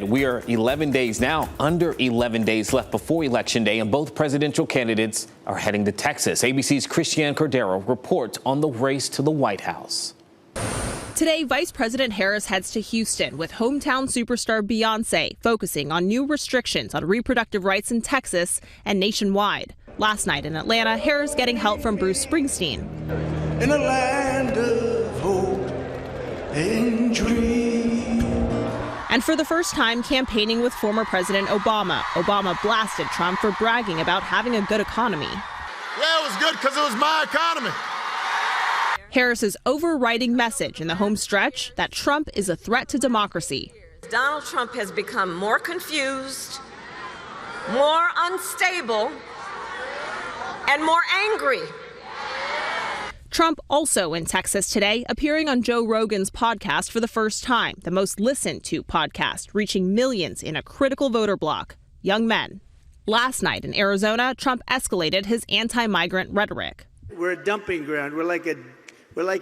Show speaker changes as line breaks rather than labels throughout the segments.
We are 11 days now, under 11 days left before Election Day, and both presidential candidates are heading to Texas. ABC's Christiane Cordero reports on the race to the White House.
Today, Vice President Harris heads to Houston with hometown superstar Beyonce, focusing on new restrictions on reproductive rights in Texas and nationwide. Last night in Atlanta, Harris getting help from Bruce Springsteen.
In a land of hope and dreams.
And for the first time, campaigning with former President Obama. Obama blasted Trump for bragging about having a good economy.
Yeah, it was good because it was my economy.
Harris's overriding message in the home stretch that Trump is a threat to democracy.
Donald Trump has become more confused, more unstable, and more angry.
Trump also in Texas today, appearing on Joe Rogan's podcast for the first time, the most listened to podcast, reaching millions in a critical voter bloc, young men. Last night in Arizona, Trump escalated his anti-migrant rhetoric.
We're a dumping ground. We're like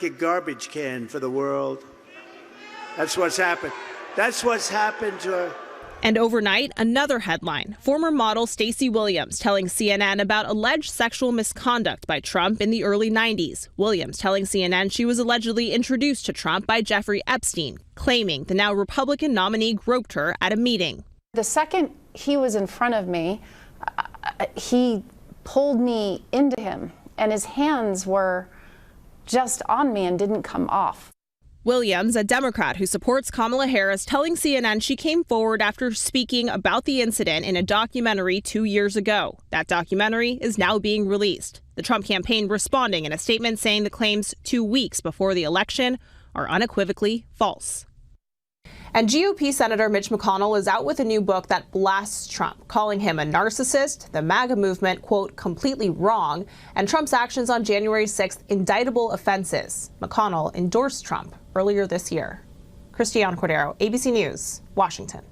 a garbage can for the world. That's what's happened. That's what's happened to our...
And overnight, another headline. Former model Stacey Williams telling CNN about alleged sexual misconduct by Trump in the early 90s. Williams telling CNN she was allegedly introduced to Trump by Jeffrey Epstein, claiming the now Republican nominee groped her at a meeting.
The second he was in front of me, he pulled me into him, and his hands were just on me and didn't come off.
Williams, a Democrat who supports Kamala Harris, telling CNN she came forward after speaking about the incident in a documentary 2 years ago. That documentary is now being released. The Trump campaign responding in a statement saying the claims 2 weeks before the election are unequivocally false. And GOP Senator Mitch McConnell is out with a new book that blasts Trump, calling him a narcissist, the MAGA movement, quote, completely wrong, and Trump's actions on January 6th indictable offenses. McConnell endorsed Trump earlier this year. Christiane Cordero, ABC News, Washington.